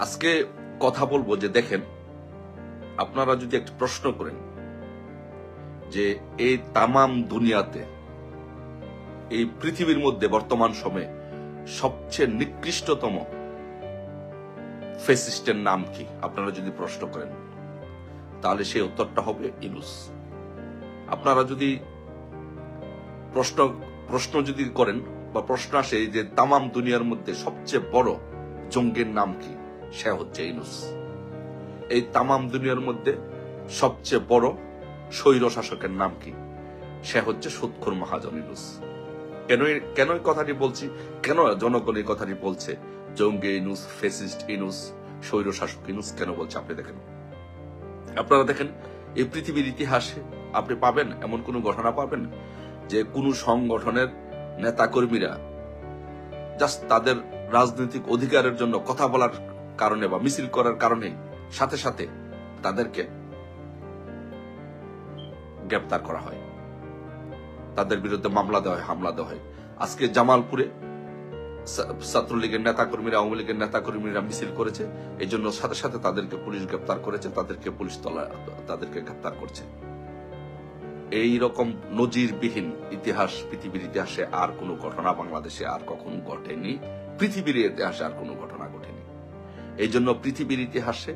আজকে কথা বলবো যে দেখেন, আপনারা যদি একটা প্রশ্ন করেন যে এই তামাম দুনিয়াতে, এই পৃথিবীর মধ্যে বর্তমান সময়ে সবচেয়ে নিকৃষ্টতম ফ্যাসিস্টের নাম কি, আপনারা যদি প্রশ্ন করেন তাহলে সেই উত্তরটা হবে ইউনূস। আপনারা যদি প্রশ্ন যদি করেন বা প্রশ্ন আসে যে তামাম দুনিয়ার মধ্যে সবচেয়ে বড় জঙ্গির নাম কি, সে হচ্ছে ইউনূস। এই তামাম দুনিয়ার মধ্যে সবচেয়ে বড় স্বৈর শাসকের নাম কি, সে হচ্ছে সুদখোর মহাজন ইউনূস। কেন এই কথাটি বলছি, কেন জনগণ এই কথাটি বলছে জঙ্গি ইউনূস, ফ্যাসিস্ট ইউনূস, স্বৈর শাসক ইউনূস কেন বলছে? আপনারা দেখেন এই পৃথিবীর ইতিহাসে আপনি পাবেন, এমন কোন ঘটনা পাবেন যে কোন সংগঠনের নেতাকর্মীরা জাস্ট তাদের রাজনৈতিক অধিকারের জন্য কথা বলার কারণে বা মিছিল করার কারণে সাথে সাথে তাদেরকে গ্রেপ্তার করা হয়, তাদের বিরুদ্ধে মামলা দেওয়া হয়, হামলা দেওয়া হয়। আজকে জামালপুরে ছাত্রলীগের নেতাকর্মীরা, আওয়ামী লীগের নেতাকর্মীরা মিছিল করেছে, এই জন্য সাথে সাথে তাদেরকে পুলিশ গ্রেপ্তার করেছে, তাদেরকে গ্রেপ্তার করছে। এই রকম নজিরবিহীন ইতিহাস পৃথিবীর ইতিহাসে আর কোনো ঘটনা বাংলাদেশে আর কখনো ঘটেনি, পৃথিবীর ইতিহাসে আর কোনো ঘটনা ঘটেনি। এই জন্য পৃথিবীর ইতিহাসে,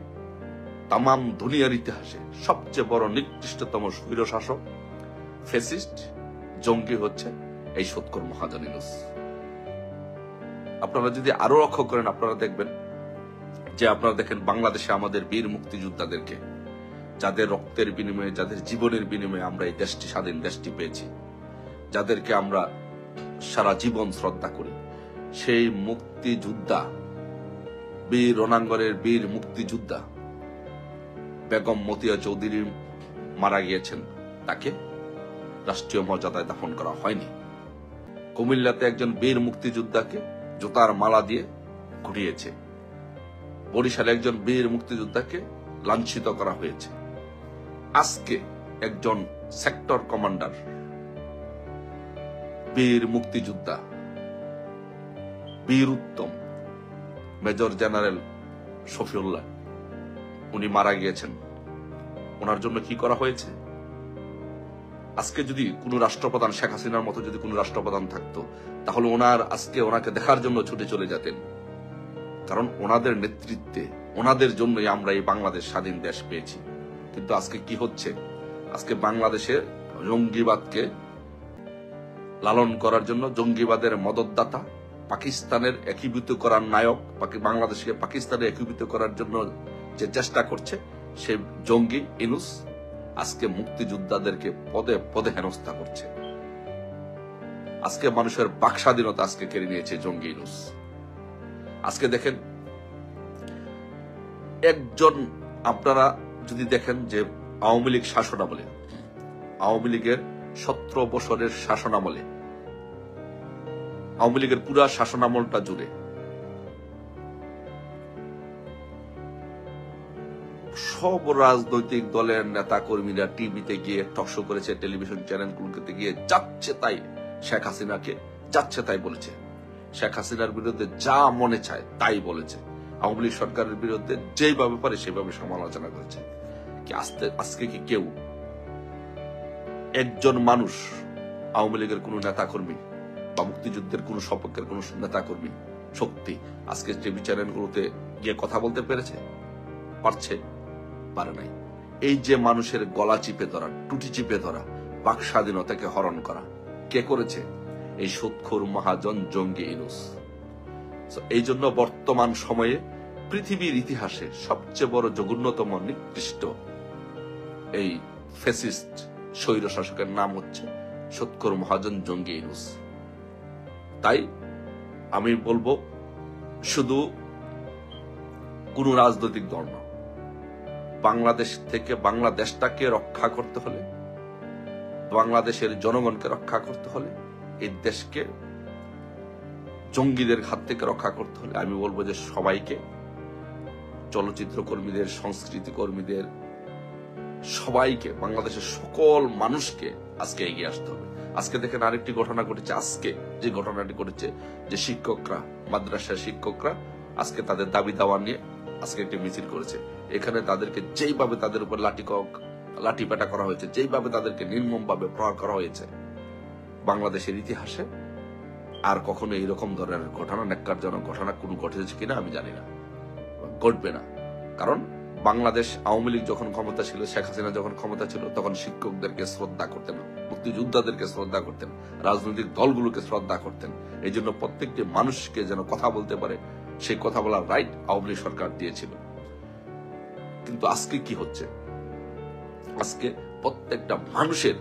তামাম দুনিয়ার ইতিহাসে সবচেয়ে বড় নিকৃষ্টতম স্বৈর শাসক, ফ্যাসিস্ট, জঙ্গি হচ্ছে এই সুদখোর মহাজন ইউনূস। আপনারা যদি আরো লক্ষ্য করেন, আপনারা দেখবেন যে আপনারা দেখেন বাংলাদেশে আমাদের বীর মুক্তিযোদ্ধাদেরকে, যাদের রক্তের বিনিময়ে, যাদের জীবনের বিনিময়ে আমরা এই দেশটি, স্বাধীন দেশটি পেয়েছি, যাদেরকে আমরা সারা জীবন শ্রদ্ধা করি, সেই মুক্তিযোদ্ধা, বীর রণাঙ্গনের বীর মুক্তিযোদ্ধা বেগম মতিয়া চৌধুরী মারা গিয়েছেন, তাকে রাষ্ট্রীয় মর্যাদায় দাফন করা হয়নি। কুমিল্লাতে একজন বীর মুক্তিযোদ্ধাকে জুতার মালা দিয়ে ঘুরিয়েছে। বরিশালে একজন বীর মুক্তিযোদ্ধাকে লাঞ্ছিত করা হয়েছে। আজকে একজন সেক্টর কমান্ডার, বীর মুক্তিযোদ্ধা, বীর উত্তম মেজর জেনারেল শফিউল্লাহ, উনি মারা গিয়েছেন। ওনার জন্য কি করা হয়েছে? আজকে যদি কোন রাষ্ট্রপ্রধান, শেখ হাসিনার মতো যদি কোন রাষ্ট্রপ্রধান থাকতো, তাহলে ওনাকে দেখার জন্য ছুটে চলে যেতেন। কারণ ওনাদের নেতৃত্বে, ওনাদের জন্যই আমরা এই বাংলাদেশ স্বাধীন দেশ পেয়েছি। কিন্তু আজকে কি হচ্ছে? আজকে বাংলাদেশের জঙ্গিবাদকে লালন করার জন্য, জঙ্গিবাদের মদতদাতা, পাকিস্তানের একীভূত করার নায়ক, বাংলাদেশকে পাকিস্তানে একীভূত করার জন্য যে চেষ্টা করছে সে জঙ্গি ইউনূস আজকে মুক্তিযোদ্ধাদেরকে পদে পদে হেনস্থা করছে। আজকে মানুষের বাক স্বাধীনতা আজকে কেড়ে নিয়েছে জঙ্গি ইউনূস। আজকে দেখেন একজন, আপনারা যদি দেখেন যে আওয়ামী লীগ শাসনামলে, আওয়ামী লীগের 17 বছরের শাসনামলে, আওয়ামী লীগের পুরা শাসনামলটা জুড়ে সব রাজনৈতিক দলের নেতা কর্মীরা টিভিতে গিয়ে টকশো করেছে, টেলিভিশন চ্যানেলগুলোতে গিয়ে যাচ্ছে তাই শেখ হাসিনাকে যাচ্ছে তাই বলেছে। শেখ হাসিনার বিরুদ্ধে যা মনে চায় তাই বলেছে। আওয়ামী লীগ সরকারের বিরুদ্ধে যেভাবে পারে সেভাবে সমালোচনা করেছে। আজকে কি কেউ, একজন মানুষ, আওয়ামী লীগের কোন নেতা কর্মী বা মুক্তিযুদ্ধের কোন সপক্ষের কোন নেতা কর্মী, শক্তি আজকে টিভি চ্যানেলগুলোতে গিয়ে কথা বলতে পেরেছে? পারছে? পারে নাই। এই যে মানুষের গলা চিপে ধরা, টুটি চিপে ধরা, বাক স্বাধীনতাকে হরণ করা, কে করেছে? এই সুদখোর মহাজন জঙ্গি ইউনূস। এই জন্য বর্তমান সময়ে পৃথিবীর ইতিহাসে সবচেয়ে বড় জঘন্যতম নিকৃষ্ট এই ফ্যাসিস্ট স্বৈর শাসকের নাম হচ্ছে সুদখোর মহাজন জঙ্গি ইউনূস। তাই আমি বলবো, শুধু কোন রাজনৈতিক দল না, বাংলাদেশ থেকে, বাংলাদেশটাকে রক্ষা করতে হলে, বাংলাদেশের জনগণকে রক্ষা করতে হলে, এই দেশকে জঙ্গিদের হাত থেকে রক্ষা করতে হলে আমি বলবো যে সবাইকে, চলচ্চিত্র কর্মীদের, সংস্কৃতি কর্মীদের, সবাইকে, বাংলাদেশের সকল মানুষকে আজকে এগিয়ে আসতে হবে। আজকে দেখেন আরেকটি ঘটনা ঘটেছে। আজকে যে ঘটনাটি ঘটেছে যে শিক্ষকরা, মাদ্রাসার শিক্ষকরা আজকে তাদের দাবি দাওয়া নিয়ে আজকে একটি মিছিল করেছে, এখানে তাদেরকে যেইভাবে তাদের উপর লাঠি পেটা করা হয়েছে, যেইভাবে তাদেরকে নির্মমভাবে প্রহার করা হয়েছে, বাংলাদেশের ইতিহাসে আর কখনো এইরকম ধরনের ঘটনা, ন্যাক্কারজনক ঘটনা কোনো ঘটেছে কিনা আমি জানি না, ঘটবে না। কারণ বাংলাদেশ আওয়ামী লীগ যখন ক্ষমতা ছিল, শেখ হাসিনা যখন ক্ষমতা ছিল, তখন শিক্ষকদেরকে শ্রদ্ধা করতেন, মুক্তিযোদ্ধাদেরকে শ্রদ্ধা করতেন, রাজনৈতিক দলগুলোকে শ্রদ্ধা করতেন। এই জন্য প্রত্যেকটি মানুষকে যেন কথা বলতে পারে, সেই কথা বলার রাইট আওয়ামী লীগ সরকার দিয়েছিল। কিন্তু আজকে কি হচ্ছে? আজকে প্রত্যেকটা মানুষের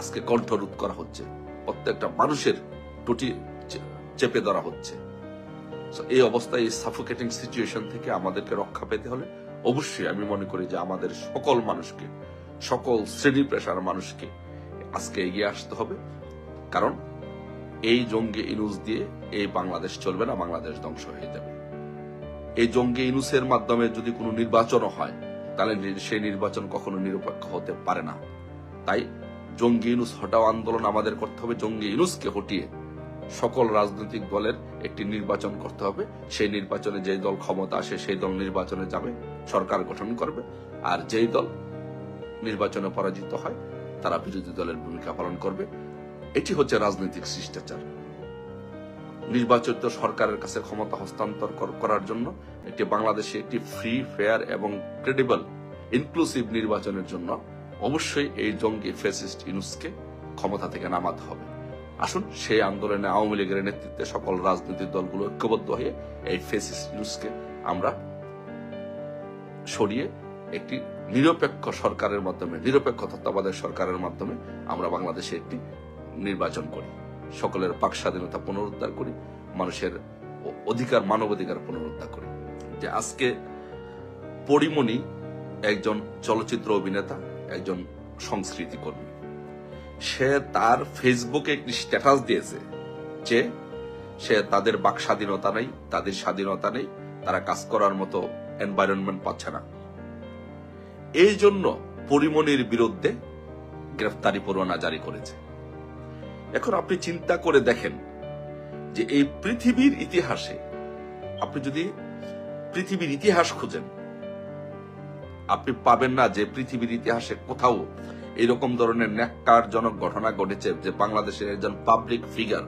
আজকে কণ্ঠরোধ করা হচ্ছে, প্রত্যেকটা মানুষের টুটি চেপে ধরা হচ্ছে। এই অবস্থায়, এই সাফোকেটিং সিচুয়েশন থেকে আমাদেরকে রক্ষা পেতে হলে অবশ্যই আমি মনে করি যে আমাদের সকল মানুষকে, সকল শ্রেণী পেশার মানুষকে আজকে এগিয়ে আসতে হবে। কারণ এই জঙ্গি ইনুস দিয়ে এই বাংলাদেশ চলবে না, বাংলাদেশ ধ্বংস হয়ে যাবে। এই জঙ্গি ইনুসের মাধ্যমে যদি কোনো নির্বাচন হয়, তাহলে সেই নির্বাচন কখনো নিরপেক্ষ হতে পারে না। তাই জঙ্গি ইনুস হটাও আন্দোলন আমাদের করতে হবে। জঙ্গি ইনুসকে হটিয়ে সকল রাজনৈতিক দলের একটি নির্বাচন করতে হবে। সেই নির্বাচনে যেই দল ক্ষমতা আসে সেই দল নির্বাচনে যাবে, সরকার গঠন করবে। আর যেই দল নির্বাচনে পরাজিত হয় তারা বিরোধী দলের ভূমিকা পালন করবে। এটি হচ্ছে রাজনৈতিক শিষ্টাচার। নির্বাচিত সরকারের কাছে ক্ষমতা হস্তান্তর করার জন্য একটি বাংলাদেশে একটি ফ্রি, ফেয়ার এবং ক্রেডিবল ইনক্লুসিভ নির্বাচনের জন্য অবশ্যই এই জঙ্গি ফ্যাসিস্ট ইনুসকে ক্ষমতা থেকে নামাতে হবে। আসুন সেই আন্দোলনে আওয়ামী লীগের নেতৃত্বে সকল রাজনৈতিক দলগুলো ঐক্যবদ্ধ হয়ে এই ফ্যাসিস্ট ইনুসকে আমরা সরিয়ে একটি নিরপেক্ষ সরকারের মাধ্যমে, নিরপেক্ষ তত্ত্বাবধায়ক সরকারের মাধ্যমে আমরা বাংলাদেশে একটি নির্বাচন করি, সকলের বাক স্বাধীনতা পুনরুদ্ধার করি, মানুষের অধিকার, মানবাধিকার পুনরুদ্ধার করি। যে আজকে পরিমণি একজন চলচ্চিত্র অভিনেতা, একজন সংস্কৃতি কর্মী, সে তার ফেসবুকে একটি স্ট্যাটাস দিয়েছে যে সে তাদের বাক স্বাধীনতা নেই, তাদের স্বাধীনতা নেই, তারা কাজ করার মতো এনভায়রনমেন্ট পাচ্ছে না। এই জন্য পরিমণির বিরুদ্ধে গ্রেফতারি পরোয়ানা জারি করেছে। এখন আপনি চিন্তা করে দেখেন যে এই পৃথিবীর ইতিহাসে, আপনি যদি পৃথিবীর ইতিহাস খুঁজেন, আপনি পাবেন না যে পৃথিবীর ইতিহাসে কোথাও এরকম ধরনের ন্যাক্কারজনক ঘটনা ঘটেছে যে বাংলাদেশের একজন পাবলিক ফিগার,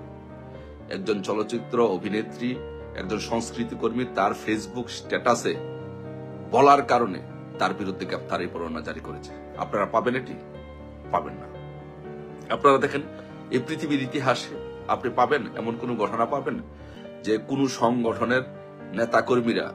একজন চলচ্চিত্র অভিনেত্রী, একজন সংস্কৃতি কর্মী তার ফেসবুক স্ট্যাটাসে বলার কারণে তার বিরুদ্ধে গ্রেফতারি পরোয়ানা জারি করেছে। আপনারা পাবেন? এটি পাবেন না। আপনারা দেখেন এই পৃথিবীর ইতিহাসে আপনি পাবেন এমন কোন ঘটনা পাবেন যে কোন সংগঠনের নেতাকর্মীরা